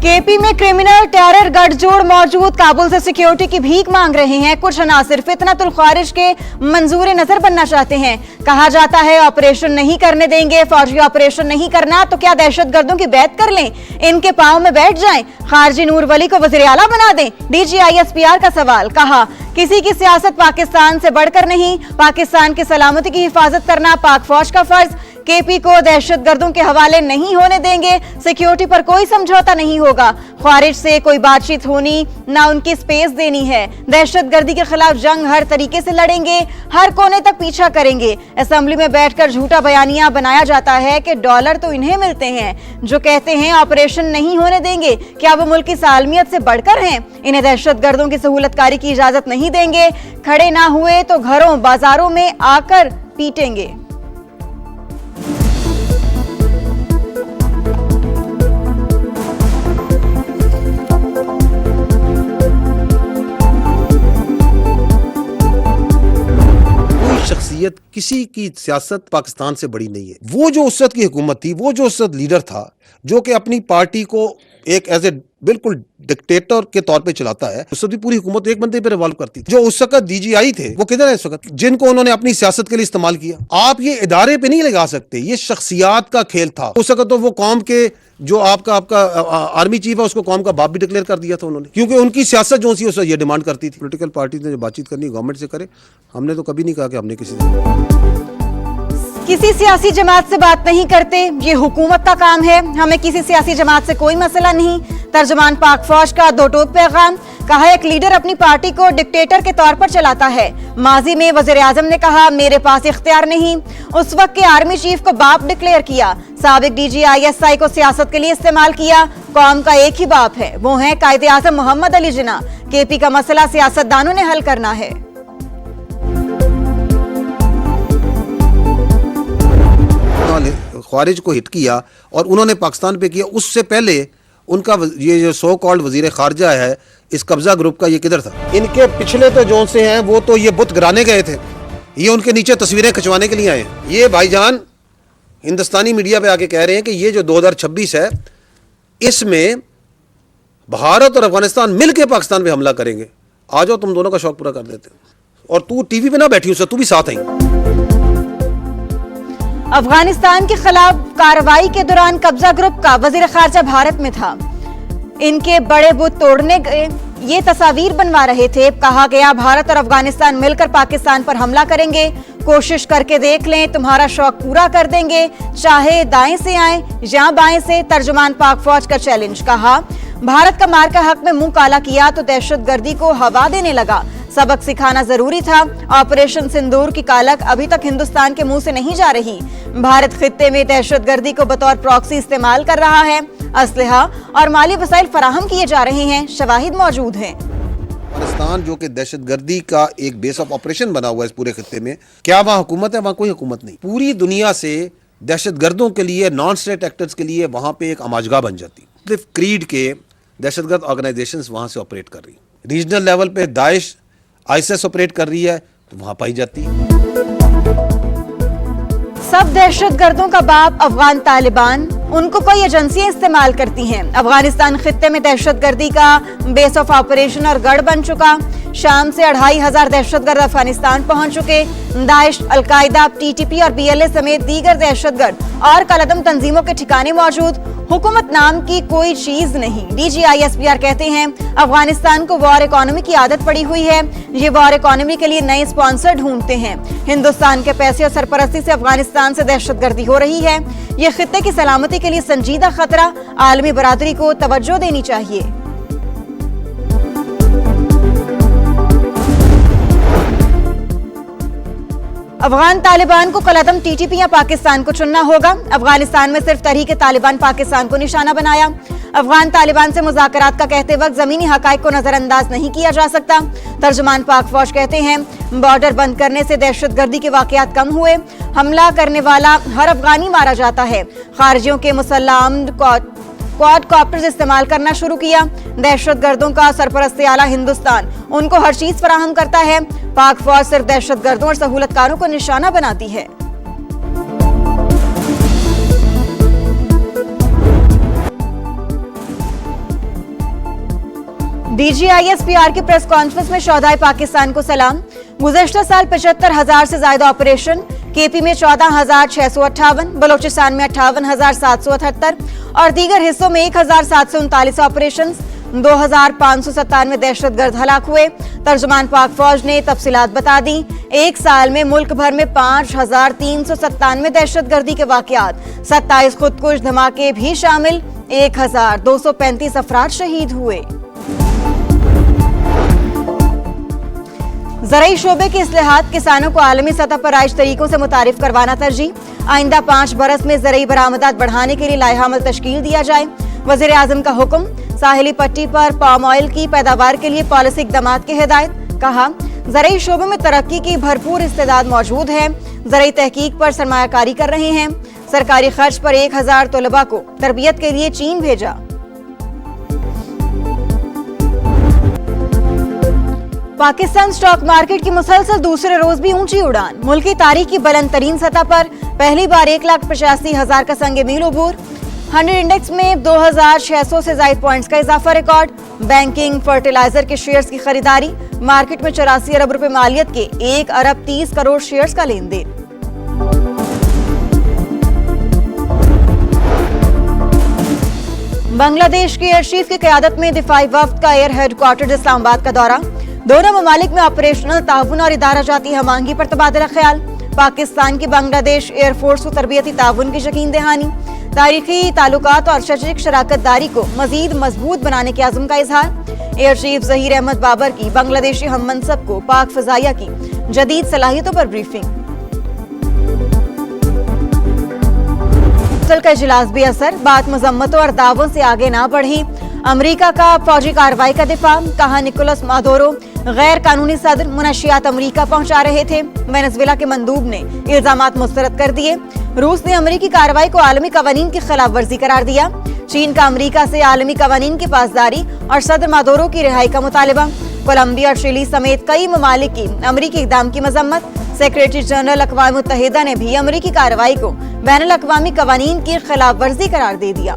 KP में criminal terror गठजोड़ मौजूद, काबुल से सिक्योरिटी की भीख मांग रहे हैं। कुछ अनासिर फितनतुल ख्वारिज के मंजूर नजर बनना चाहते हैं। कहा जाता है ऑपरेशन नहीं करने देंगे, फौजी ऑपरेशन नहीं करना तो क्या दहशतगर्दों की बैत कर लें, इनके पांव में बैठ जाएं, खारजी नूर वली को वज़ीर आला बना दें। DGISPR का सवाल, कहा किसी की सियासत पाकिस्तान से बढ़कर नहीं, पाकिस्तान की सलामती की हिफाजत करना पाक फौज का फर्ज। केपी को दहशतगर्दों के हवाले नहीं होने देंगे, सिक्योरिटी पर कोई समझौता नहीं होगा, ख्वारिज से कोई बातचीत होनी ना उनकी स्पेस देनी है। दहशतगर्दी के खिलाफ जंग हर तरीके से लड़ेंगे, हर कोने तक पीछा करेंगे। असेंबली में बैठकर झूठा बयानिया बनाया जाता है कि डॉलर तो इन्हें मिलते हैं जो कहते हैं ऑपरेशन नहीं होने देंगे। क्या वो मुल्क की सालमियत से बढ़कर हैं? इन्हें दहशतगर्दों की सहूलतकारी की इजाजत नहीं देंगे। खड़े ना हुए तो घरों बाजारों में आकर पीटेंगे। शख्सियत किसी की सियासत पाकिस्तान से बड़ी नहीं है। वो जो उस वक्त की हुकूमत थी, वो जो उस वक्त लीडर था जो कि अपनी पार्टी को एक एज ए बिल्कुल डिक्टेटर के तौर पे चलाता है, उस वक्त भी पूरी हुकूमत एक बंदे पे रिवॉल्व करती थी। जो उस वक्त DGI थे वो किधर है इस वक्त, जिनको उन्होंने अपनी सियासत के लिए इस्तेमाल किया। आप ये इदारे पे नहीं लगा सकते, ये शख्सियात का खेल था। उस वक्त तो वो कौम के जो आपका आर्मी चीफ है उसको कौम का बाप भी डिक्लेयर कर दिया था उन्होंने, क्योंकि उनकी सियासत जो सी उस ये डिमांड करती थी। पॉलिटिकल पार्टी ने जो बातचीत करनी गवर्नमेंट से करे, हमने तो कभी नहीं कहा कि हमने किसी सियासी जमात से बात नहीं करते, ये हुकूमत का काम है, हमें किसी सियासी जमात से कोई मसला नहीं। तर्जुमान पाक फौज का दो टोक पैगाम, कहा एक लीडर अपनी पार्टी को डिक्टेटर के तौर पर चलाता है। माजी में वज़ीर आज़म ने कहा मेरे पास इख्तियार नहीं, उस वक्त के आर्मी चीफ को बाप डिक्लेयर किया। साबिक DGI/SI को सियासत के लिए इस्तेमाल किया। कौम का एक ही बाप है, वो है कायदे आज़म मोहम्मद अली जिन्ना। केपी का मसला सियासतदानों ने हल करना है। ख्वारिज को हिट किया और उन्होंने पाकिस्तान पे किया। उससे पहले उनका ये जो सो कॉल्ड वजीर खारजा है इस कब्जा ग्रुप का, ये किधर था? इनके पिछले तो जो से हैं वो तो ये बुत गिराने गए थे, ये उनके नीचे तस्वीरें खिंचवाने के लिए आए। ये भाईजान हिंदुस्तानी मीडिया पे आके कह रहे हैं कि ये जो 2026 है इसमें भारत और अफगानिस्तान मिलकर पाकिस्तान पे हमला करेंगे। आ जाओ, तुम दोनों का शौक पूरा कर देते। और तू टीवी पे ना बैठी उससे, तू भी साथ आई। अफगानिस्तान के खिलाफ कार्रवाई के दौरान कब्जा ग्रुप का वजीर खारजा भारत में था। इनके बड़े बुत तोड़ने गए, ये तस्वीर बनवा रहे थे। कहा गया भारत और अफगानिस्तान मिलकर पाकिस्तान पर हमला करेंगे, कोशिश करके देख लें, तुम्हारा शौक पूरा कर देंगे, चाहे दाएं से आए या बाएं से। तर्जुमान पाक फौज का चैलेंज, कहा भारत का मार का हक में मुंह काला किया तो दहशतगर्दी को हवा देने लगा। सबक सिखाना जरूरी था। ऑपरेशन सिंदूर की कालक अभी तक हिंदुस्तान के मुंह से नहीं जा रही। भारत खित्ते में दहशतगर्दी को बतौर प्रॉक्सी इस्तेमाल कर रहा है। असलहा और माली वसाइल फराहम किए जा रहे हैं, शवाहिद मौजूद हैं। अफगानिस्तान जो कि दहशतगर्दी का एक बेस ऑफ ऑपरेशन बना हुआ है इस पूरे खित्ते में, क्या वहाँ हुकूमत है? वहाँ कोई हुकूमत नहीं। पूरी दुनिया से दहशतगर्दों के लिए, नॉन स्टेट एक्टर्स के लिए वहाँ पे एक अमाजगा बन जाती। सिर्फ क्रीड के दहशतगर्द ऑर्गेनाइजेशंस वहाँ से ऑपरेट कर रही। रीजनल लेवल पे दाइश ISIS ऑपरेट कर रही है तो वहां पाई जाती है। सब दहशतगर्दों का बाप अफगान तालिबान, उनको कोई एजेंसियां इस्तेमाल करती हैं। अफगानिस्तान खित्ते में दहशतगर्दी का बेस ऑफ ऑपरेशन और गढ़ बन चुका। शाम से 2500 दहशतगर्द अफगानिस्तान पहुंच चुके। दाइश, अलकायदा, TTP और BLA समेत दीगर दहशतगर्द और कलदम तंजीमों के ठिकाने मौजूद। हुकूमत नाम की कोई चीज नहीं। DGISPR कहते हैं अफगानिस्तान को वॉर इकोनॉमी की आदत पड़ी हुई है। ये वॉर इकोनॉमी के लिए नए स्पॉन्सर ढूंढते हैं। हिंदुस्तान के पैसे और सरपरस्ती से अफगानिस्तान से दहशतगर्दी हो रही है। ये खित्ते की सलामती के लिए संजीदा खतरा, आलमी बरादरी को तवज्जो देनी चाहिए। अफगान तालिबान को कलदम TTP या पाकिस्तान को चुनना होगा। अफगानिस्तान में सिर्फ तहरीक तालिबान पाकिस्तान को निशाना बनाया। अफगान तालिबान से मुज़ाकरात का कहते वक्त जमीनी हकाइक को नजरअंदाज नहीं किया जा सकता। तर्जुमान पाक फौज कहते हैं बॉर्डर बंद करने से दहशतगर्दी के वाकयात कम हुए। हमला करने वाला हर अफगानी मारा जाता है। खारजियों के मुसल्लह क्वाडकॉप्टर्स इस्तेमाल करना शुरू किया। दहशतगर्दों का सरपरस्ते आला हिंदुस्तान उनको हर चीज फराहम करता है। पाक फौज सिर्फ दहशतगर्दों और सहूलतकारों को निशाना बनाती है। DGISPR की प्रेस कॉन्फ्रेंस में शोधाए पाकिस्तान को सलाम। गुज़श्ता साल 75,000 से ज्यादा ऑपरेशन, KP में 14,658, बलोचिस्तान में 58,778 और दीगर हिस्सों में 1,739 ऑपरेशन। 2,597 दहशतगर्द हलाक हुए। तर्जुमान पाक फौज ने तफसीलात बता दी। एक साल में मुल्क भर में 5,397 दहशतगर्दी के वाकयात, 27 खुदकुश धमाके भी शामिल, 1,235 अफराद शहीद हुए। ज़राई शोबे के इस्लाहात, किसानों को आलमी सतह पर राइज तरीकों से मुतारिफ करवाना तरजीह। आइंदा 5 बरस में ज़राई बरामदात बढ़ाने के लिए लाइहा अमल तश्कील दिया जाए। वज़ीर आज़म का हुक्म। साहिली पट्टी पर पाम ऑयल की पैदावार के लिए पॉलिसी इक़दामात की हिदायत। कहा, ज़राई शोबे में तरक्की की भरपूर इस्तेदाद मौजूद है। ज़राई तहकीक पर सरमायाकारी कर रहे हैं। सरकारी खर्च पर 1,000 तलबा को तरबियत के लिए चीन भेजा। पाकिस्तान स्टॉक मार्केट की मुसलसल दूसरे रोज भी ऊंची उड़ान। मुल्क की तारीख की बुलंद तरीन सतह पर पहली बार 1,85,000 का संग मील उबूर। 100 इंडेक्स में 2,600 से ज्यादा पॉइंट्स का इजाफा रिकॉर्ड। बैंकिंग, फर्टिलाइजर के शेयर्स की खरीदारी। मार्केट में 84 अरब रुपए मालियत के 1 अरब 30 करोड़ शेयर्स का लेन देन। बांग्लादेश की एयर चीफ की क़यादत में दिफाई वफ्द का एयर हेडक्वार्टर इस्लामाबाद का दौरा। दोनों ममालिक में ऑपरेशनल ताउन और इदारा जाती हमआहंगी पर तबादला ख्याल। पाकिस्तान की बांग्लादेश एयरफोर्स को तरबियती ताउन की यकीन दहानी। तारीखी ताल्लुकात और स्ट्रेटेजिक शराकत दारी को मजीद मजबूत बनाने के आज़म का इजहार। एयर चीफ ज़हीर अहमद बाबर की बांग्लादेशी हम मनसब को पाक फ़ज़ाइया की जदीद सलाहियतों पर ब्रीफिंग। का इजलास भी असर, बात मजम्मतों और दावों से आगे ना बढ़ी। अमरीका का फौजी कार्रवाई का दिफा। कहा, निकोलस मादुरो गैर कानूनी सदर मुनशियात अमरीका पहुंचा रहे थे। वेनेजुएला के मंदूब ने इल्जामात मुस्तरद कर दिए। रूस ने अमरीकी कार्रवाई को आलमी कवानीन की खिलाफ वर्जी करार दिया। चीन का अमरीका से आलमी कवानीन की पासदारी और सदर मादुरो की रिहाई का मुतालबा। कोलंबिया और चिली समेत कई ममालिक की अमरीकी इक़दाम की मजम्मत। सेक्रेटरी जनरल अक़वाम मुत्तहिदा ने भी अमरीकी कार्रवाई को बैनुल अक़वामी कवानीन की खिलाफ वर्जी करार दे दिया।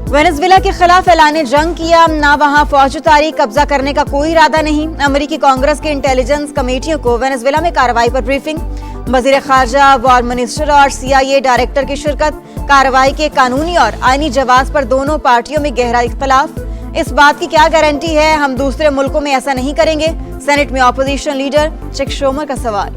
वेनेजुएला के खिलाफ ऐलान जंग किया, ना वहां फौज उतारी, कब्जा करने का कोई इरादा नहीं। अमेरिकी कांग्रेस के इंटेलिजेंस कमेटियों को वेनेजुएला में कार्रवाई पर ब्रीफिंग। वजीर खारजा, वॉर मिनिस्टर और CIA डायरेक्टर की शिरकत। कार्रवाई के कानूनी और आईनी जवाब पर दोनों पार्टियों में गहरा इख्तलाफ। इस बात की क्या गारंटी है हम दूसरे मुल्कों में ऐसा नहीं करेंगे? सेनेट में ऑपोजिशन लीडर चक शोमर का सवाल।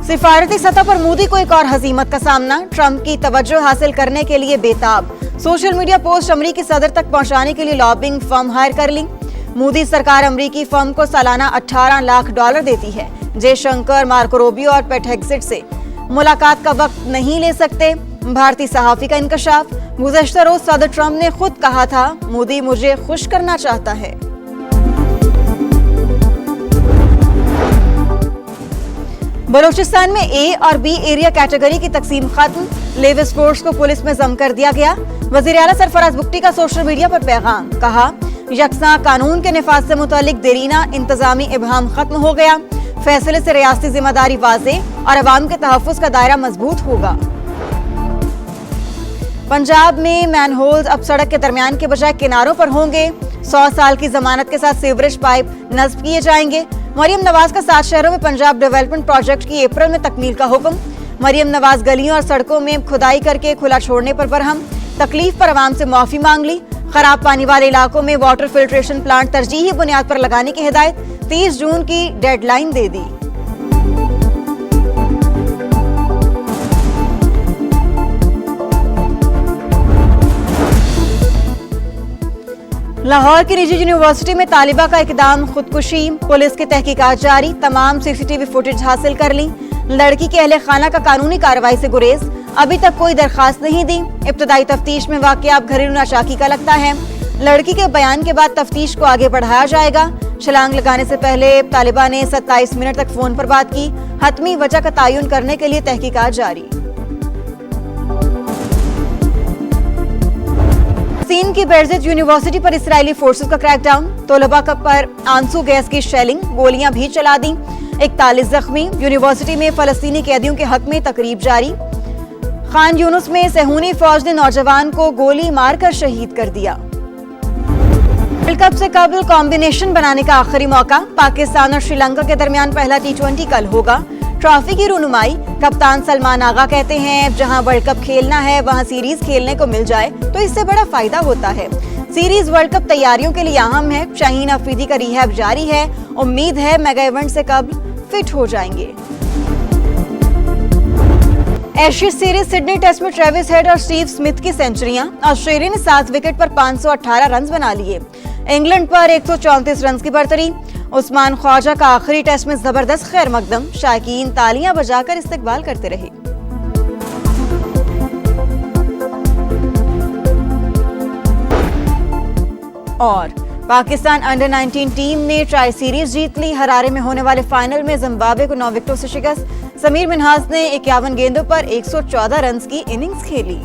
सिफारती सतह पर मोदी को एक और हजीमत का सामना। ट्रंप की तवज्जो हासिल करने के लिए बेताब। सोशल मीडिया पोस्ट अमरीकी सदर तक पहुंचाने के लिए लॉबिंग फर्म हायर कर ली। मोदी सरकार अमरीकी फर्म को सालाना $18 लाख देती है। जयशंकर, मार्को रूबियो और पेट हेग्सेट से मुलाकात का वक्त नहीं ले सकते। भारतीय सहाफी का इंकशाफ। गुज़श्ता रोज सदर ट्रंप ने खुद कहा था, मोदी मुझे खुश करना चाहता है। बलोचिस्तान में A और B एरिया कैटेगरी की तकसीम खत्म। लेविस फोर्स को पुलिस में जम कर दिया गया। वज़ीर आला सरफराज बुगटी का सोशल मीडिया पर पैगाम। कहा, यकसा कानून के निफाज से मुतालिक देरीना इंतजामी इबहम खत्म हो गया। फैसले से रियासती जिम्मेदारी वाज़े और अवाम के तहफ़्फ़ुज़ का दायरा मजबूत होगा। पंजाब में मैनहोल्स अब सड़क के दरमियान के बजाय किनारों पर होंगे। 100 साल की जमानत के साथ सीवरेज पाइप नस्ब किए जाएंगे। मरियम नवाज का 7 शहरों में पंजाब डेवलपमेंट प्रोजेक्ट की अप्रैल में तकमील का हुक्म। मरियम नवाज गलियों और सड़कों में खुदाई करके खुला छोड़ने पर बरहम। तकलीफ पर अवाम से माफी मांग ली। खराब पानी वाले इलाकों में वाटर फिल्ट्रेशन प्लांट तरजीही बुनियाद पर लगाने की हिदायत। 30 जून की डेडलाइन दे दी। लाहौर की निजी यूनिवर्सिटी में तालिबा का इकदाम खुदकुशी। पुलिस की तहकीकात जारी। तमाम CCTV फुटेज हासिल कर ली। लड़की के अहले खाना का कानूनी कार्रवाई से गुरेज। अभी तक कोई दरखास्त नहीं दी। इब्तदाई तफ्तीश में वाकया घरेलू नाशाकी का लगता है। लड़की के बयान के बाद तफ्तीश को आगे बढ़ाया जाएगा। छलांग लगाने से पहले तालिबा ने 27 मिनट तक फोन पर बात की। हतमी वजह का तयन करने के लिए तहकीकात जारी। फिलिस्तीन की बेरज़ित यूनिवर्सिटी पर इसराइली फोर्सेस का क्रैकडाउन, तलबा पर आंसू गैस की शेलिंग, गोलियां भी चला दी, 41 जख्मी। यूनिवर्सिटी में फलस्तीनी कैदियों के हक में तकरीब जारी। खान यूनुस में सहूनी फौज ने नौजवान को गोली मारकर शहीद कर दिया। वर्ल्ड कप से कबल कॉम्बिनेशन बनाने का आखिरी मौका, पाकिस्तान और श्रीलंका के दरमियान पहला T20 कल होगा। ट्रॉफी की रुनुमाई, कप्तान सलमान आगा कहते हैं जहां वर्ल्ड कप खेलना है वहां सीरीज खेलने को मिल जाए तो इससे बड़ा फायदा होता है। सीरीज वर्ल्ड कप तैयारियों के लिए अहम है। शाहीन अफरीदी का रिहैब जारी है, उम्मीद है मेगा इवेंट से कबल फिट हो जाएंगे। एशेज सीरीज सिडनी टेस्ट में ट्रेविस हेड और स्टीव स्मिथ की सेंचुरियां, ऑस्ट्रेलिया ने 7 विकेट पर 518 रन बना लिए। इंग्लैंड पर 134 रन की बढ़तरी। उस्मान ख्वाजा का आखिरी टेस्ट में जबरदस्त खैर मकदम, शायकीन तालियां बजाकर इस्तकबाल करते रहे। और पाकिस्तान अंडर 19 टीम ने ट्राई सीरीज जीत ली। हरारे में होने वाले फाइनल में जिम्बाब्वे को 9 विकेटों से शिकस्त। समीर मिन्हाज ने 51 गेंदों पर 114 रन की इनिंग्स खेली।